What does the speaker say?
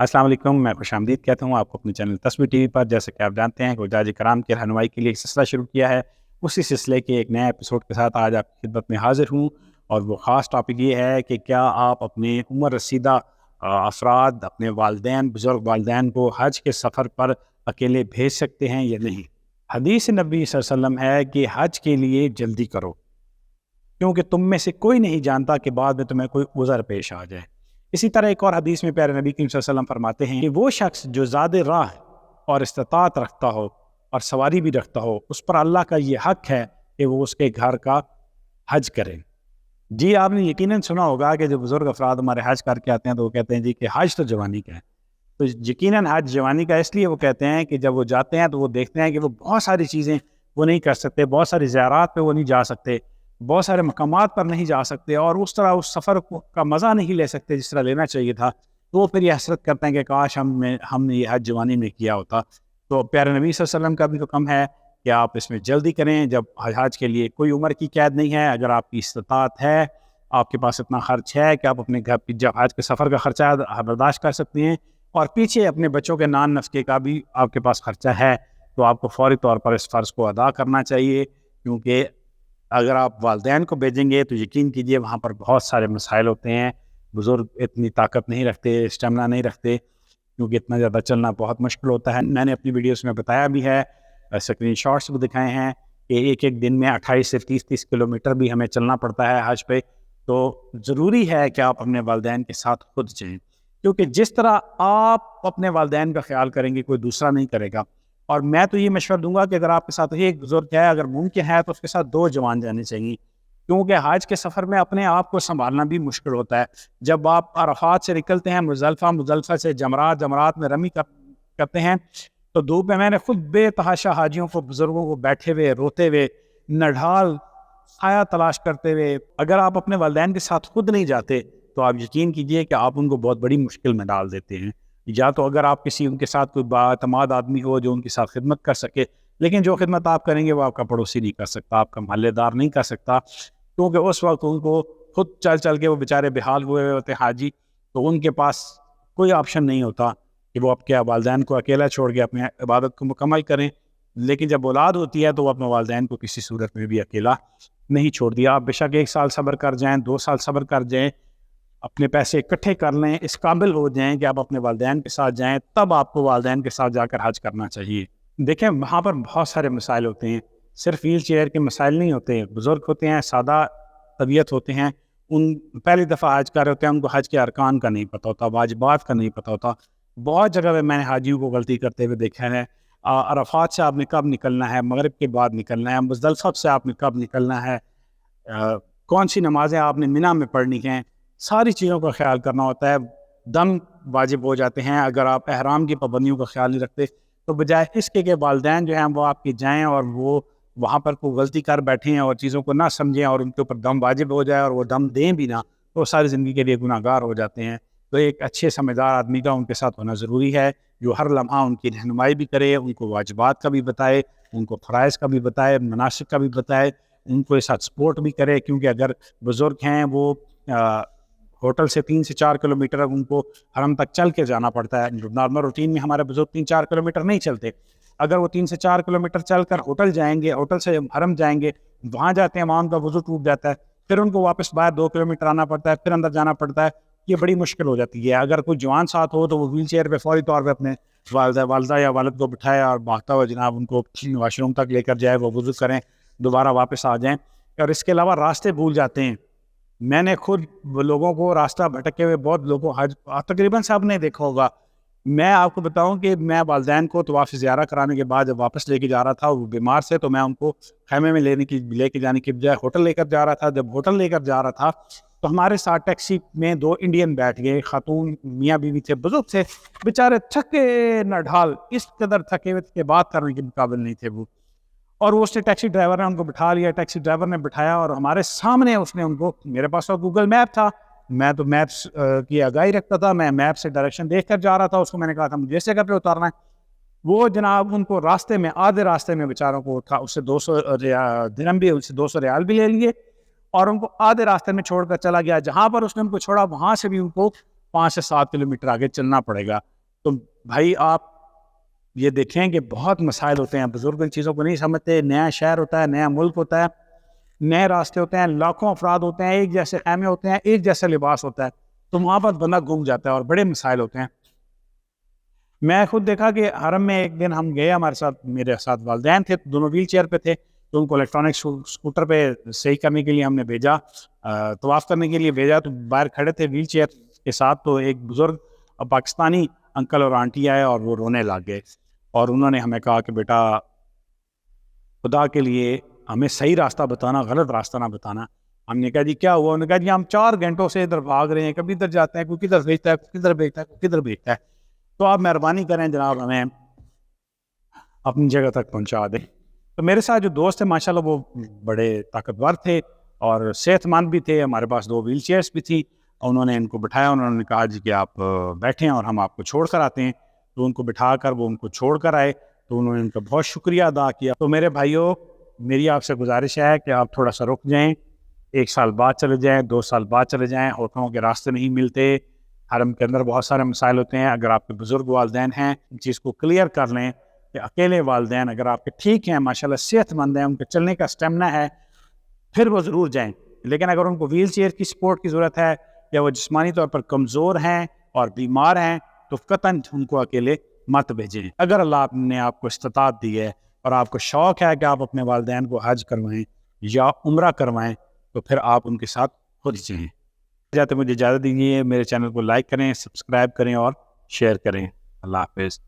अस्सलाम वालेकुम, मैं खुशामदीद कहता हूँ आपको अपने चैनल तस्वीर टीवी पर। जैसे कि आप जानते हैं कि हुज्जाज कराम की रहनुमाई के लिए एक सिलसिला शुरू किया है। उसी सिलसिले के एक नए एपिसोड के साथ आज आपकी खिदमत में हाजिर हूँ और वो ख़ास टॉपिक ये है कि क्या आप अपने उम्र रसीदा अफराद, अपने वालदैन, बुज़ुर्ग वालदैन को हज के सफ़र पर अकेले भेज सकते हैं या नहीं। हदीस नबी सल्लल्लाहु अलैहि वसल्लम है कि हज के लिए जल्दी करो, क्योंकि तुम में से कोई नहीं जानता कि बाद में तुम्हें कोई उज़र पेश आ जाए। इसी तरह एक और हदीस में प्यारे नबी करीम सल्लल्लाहु अलैहि वसल्लम फरमाते हैं कि वो शख्स जो ज़्यादा राह और इस्तिताअत रखता हो और सवारी भी रखता हो, उस पर अल्लाह का ये हक है कि वो उसके घर का हज करे। जी, आपने यकीनन सुना होगा कि जो बुज़ुर्ग अफराद हमारे हज करके आते हैं तो वो कहते हैं जी कि हज तो जवानी का है। तो यकीनन हज जवानी का इसलिए वो कहते हैं कि जब वो जाते हैं तो वो देखते हैं कि वो बहुत सारी चीज़ें वो नहीं कर सकते, बहुत सारी ज़ियारात पे वो नहीं जा सकते, बहुत सारे मकामात पर नहीं जा सकते और उस तरह उस सफ़र का मज़ा नहीं ले सकते जिस तरह लेना चाहिए था। तो वो फिर ये हसरत करते हैं कि काश हमने ये हज जवानी में किया होता। तो प्यारे नबी सल्लल्लाहु अलैहि वसल्लम का भी हुक्म है कि आप इसमें जल्दी करें। जब हज के लिए कोई उम्र की कैद नहीं है, अगर आपकी इस्तिताअत है, आपके पास इतना खर्च है कि आप अपने घर जब हज के सफ़र का खर्चा बर्दाश्त कर सकते हैं और पीछे अपने बच्चों के नान नफ़के का भी आपके पास खर्चा है, तो आपको फ़ौरी तौर पर इस फ़र्ज़ को अदा करना चाहिए। क्योंकि अगर आप वालदैन को भेजेंगे तो यकीन कीजिए वहाँ पर बहुत सारे मसाइल होते हैं। बुज़ुर्ग इतनी ताकत नहीं रखते, स्टेमिना नहीं रखते, क्योंकि इतना ज़्यादा चलना बहुत मुश्किल होता है। मैंने अपनी वीडियोस में बताया भी है, स्क्रीन शॉट्स भी दिखाए हैं कि एक-एक दिन में 28 से 30-30 किलोमीटर भी हमें चलना पड़ता है हज पे। तो ज़रूरी है कि आप अपने वालदैन के साथ खुद जाएँ, क्योंकि जिस तरह आप अपने वालदैन का ख्याल करेंगे कोई दूसरा नहीं करेगा। और मैं तो ये मशवरा दूंगा कि अगर आपके साथ एक बुजुर्ग है, अगर मुमकिन है तो उसके साथ 2 जवान जाने चाहिए, क्योंकि हज के सफ़र में अपने आप को संभालना भी मुश्किल होता है। जब आप अरफात से निकलते हैं मुज़दलिफ़ा, मुज़दलिफ़ा से जमरात, जमरात में रमी करते हैं, तो धूप में मैंने खुद बेतहाशा हाजियों को, बुजुर्गों को बैठे हुए, रोते हुए, नढाल छाया तलाश करते हुए, अगर आप अपने वालिदैन के साथ खुद नहीं जाते तो आप यकीन कीजिए कि आप उनको बहुत बड़ी मुश्किल में डाल देते हैं। या तो अगर आप किसी उनके साथ कोई बाएतमाद आदमी हो जो उनके साथ खिदमत कर सके, लेकिन जो खिदमत आप करेंगे वो आपका पड़ोसी नहीं कर सकता, आपका मोहल्लेदार नहीं कर सकता, क्योंकि उस वक्त उनको खुद चल चल के वो बेचारे बेहाल हुए होते हैं हाजी, तो उनके पास कोई ऑप्शन नहीं होता कि वो आपके वालदैन को अकेला छोड़ के अपनी इबादत को मुकम्मल करें। लेकिन जब औलाद होती है तो वो अपने वालदैन को किसी सूरत में भी अकेला नहीं छोड़ दिया। आप बेशक 1 साल सब्र कर जाएँ, 2 साल सब्र कर जाएँ, अपने पैसे इकट्ठे कर लें, इस काबिल हो जाएँ कि आप अपने वालदैन के साथ जाएँ, तब आपको वालदैन के साथ जाकर हज करना चाहिए। देखें, वहाँ पर बहुत सारे मसाइल होते हैं, सिर्फ व्हील चेयर के मसाइल नहीं होते हैं। बुज़ुर्ग होते हैं, सादा तबीयत होते हैं, उन पहली दफ़ा हज कर रहे होते हैं, उनको हज के अरकान का नहीं पता होता, वाजिबात का नहीं पता होता। बहुत जगह पे मैंने हाजियों को गलती करते हुए देखा है। अरफात से आपने कब निकलना है, मगरिब के बाद निकलना है, मुज़दलिफ़ा से आपने कब निकलना है, कौन सी नमाज़ें आपने मिना में पढ़नी हैं, सारी चीज़ों का ख्याल करना होता है। दम वाजिब हो जाते हैं अगर आप एहराम की पाबंदियों का ख्याल नहीं रखते। तो बजाय इसके कि वालदैन जो हैं वो आपके जाएँ और वो वहाँ पर कोई गलती कर बैठें और चीज़ों को ना समझें और उनके ऊपर दम वाजिब हो जाए और वो दम दें भी ना, तो वो सारी ज़िंदगी के लिए गुनाहगार हो जाते हैं। तो एक अच्छे समझदार आदमी का उनके साथ होना ज़रूरी है, जो हर लम्हा उनकी रहनुमाई भी करे, उनको वाजिबात का भी बताए, उनको फ़राइज़ का भी बताए, मनासिक का भी बताए, उनको इस साथ सपोर्ट भी करे। क्योंकि अगर बुज़ुर्ग हैं वो होटल से 3 से 4 किलोमीटर उनको हरम तक चल के जाना पड़ता है। नॉर्मल रूटीन में हमारे बुज़ुर्ग 3-4 किलोमीटर नहीं चलते। अगर वो 3 से 4 किलोमीटर चलकर होटल जाएँगे, होटल से हरम जाएँगे, वहाँ जाते हैं, वहाँ उनका वज़ू टूट जाता है, फिर उनको वापस बाहर 2 किलोमीटर आना पड़ता है, फिर अंदर जाना पड़ता है। ये बड़ी मुश्किल हो जाती है। अगर कोई जवान साथ हो तो वो व्हील चेयर पे फ़ौरी तौर पे अपने वालदा या वालिद को बिठाए और भागता हुआ जनाब उनको वॉशरूम तक लेकर जाए, वो वज़ू करें, दोबारा वापस आ जाएँ। और इसके अलावा रास्ते भूल जाते हैं। मैंने खुद वो लोगों को रास्ता भटके हुए बहुत लोगों हज तकरीबन सब ने देखा होगा। मैं आपको बताऊं कि मैं वालदैन को तवाफ़ ज़ियारा कराने के बाद जब वापस लेके जा रहा था, वो बीमार से, तो मैं उनको खैमे में लेके जाने की बजाय होटल लेकर जा रहा था। जब होटल लेकर जा रहा था तो हमारे साथ टैक्सी में 2 इंडियन बैठ गए, खातून मियाँ बीवी थे, बुजुर्ग थे, बेचारे थके नढाल, इस कदर थके हुए थे, बात करने के मुकाबिल नहीं थे वो। और वो उसने टैक्सी ड्राइवर ने उनको बिठा लिया, टैक्सी ड्राइवर ने बिठाया और हमारे सामने उसने उनको, मेरे पास तो गूगल मैप था, मैं तो मैप्स की आगाही रखता था, मैं मैप से डायरेक्शन देख कर जा रहा था। उसको मैंने कहा था मुझे इस जगह पे उतारना है। वो जनाब उनको रास्ते में, आधे रास्ते में बेचारों को उठा, उससे 200 दिरहम भी, उससे 200 रियाल भी ले लिए और उनको आधे रास्ते में छोड़कर चला गया। जहाँ पर उसने उनको छोड़ा वहाँ से भी उनको 5 سے 7 کلومیٹر آگے چلنا پڑے گا. تو بھائی آپ یہ دیکھیں کہ بہت مسائل ہوتے ہیں, بزرگ ان چیزوں کو نہیں سمجھتے. نیا شہر ہوتا ہے, نیا ملک ہوتا ہے, نئے راستے ہوتے ہیں, لاکھوں افراد ہوتے ہیں, ایک جیسے خیمے ہوتے ہیں, ایک جیسا لباس ہوتا ہے, تو وہاں پر بندہ گم جاتا ہے اور بڑے مسائل ہوتے ہیں. میں خود دیکھا کہ حرم میں ایک دن ہم گئے, ہمارے ساتھ میرے ساتھ والدین تھے, دونوں ویل چیئر پہ تھے, تو ان کو الیکٹرانک اسکوٹر پہ صحیح کرنے کے لیے ہم نے بھیجا, طواف کرنے کے لیے بھیجا. تو باہر کھڑے تھے ویل چیئر کے ساتھ, تو ایک بزرگ پاکستانی انکل اور آنٹی آئے اور وہ رونے لگ گئے, اور انہوں نے ہمیں کہا کہ بیٹا خدا کے لیے ہمیں صحیح راستہ بتانا, غلط راستہ نہ بتانا. ہم نے کہا جی کیا ہوا؟ انہوں نے کہا جی ہم 4 گھنٹوں سے ادھر بھاگ رہے ہیں, کبھی ادھر جاتے ہیں, کوئی کدھر بھیجتا ہے, کوئی کدھر بھیجتا ہے, کوئی کدھر بھیجتا ہے. تو آپ مہربانی کریں جناب, ہمیں اپنی جگہ تک پہنچا دیں. تو میرے ساتھ جو دوست تھے ماشاءاللہ وہ بڑے طاقتور تھے اور صحت مند بھی تھے. ہمارے پاس 2 ویل چیئرس بھی تھی. انہوں نے ان کو بٹھایا, انہوں نے کہا جی کہ آپ بیٹھیں اور ہم آپ کو چھوڑ کر آتے ہیں. تو ان کو بٹھا کر وہ ان کو چھوڑ کر آئے, تو انہوں نے ان کا بہت شکریہ ادا کیا. تو میرے بھائیوں, میری آپ سے گزارش ہے کہ آپ تھوڑا سا رک جائیں, 1 سال بعد چلے جائیں, 2 سال بعد چلے جائیں. ہوٹلوں کے راستے نہیں ملتے, حرم کے اندر بہت سارے مسائل ہوتے ہیں. اگر آپ کے بزرگ والدین ہیں, ان چیز کو کلیئر کر لیں کہ اکیلے والدین اگر آپ کے ٹھیک ہیں, ماشاءاللہ صحت مند ہیں, ان کے چلنے کا اسٹیمنا ہے, پھر وہ ضرور جائیں. لیکن اگر ان کو ویل چیئر کی سپورٹ کی ضرورت ہے, یا وہ جسمانی طور پر کمزور ہیں اور بیمار ہیں, تو قطعاً ان کو اکیلے مت بھیجیں. اگر اللہ نے آپ کو استطاعت دی ہے اور آپ کو شوق ہے کہ آپ اپنے والدین کو حج کروائیں یا عمرہ کروائیں, تو پھر آپ ان کے ساتھ خود چلیں. جاتے مجھے اجازت دیجیے, میرے چینل کو لائک کریں, سبسکرائب کریں اور شیئر کریں. اللہ حافظ.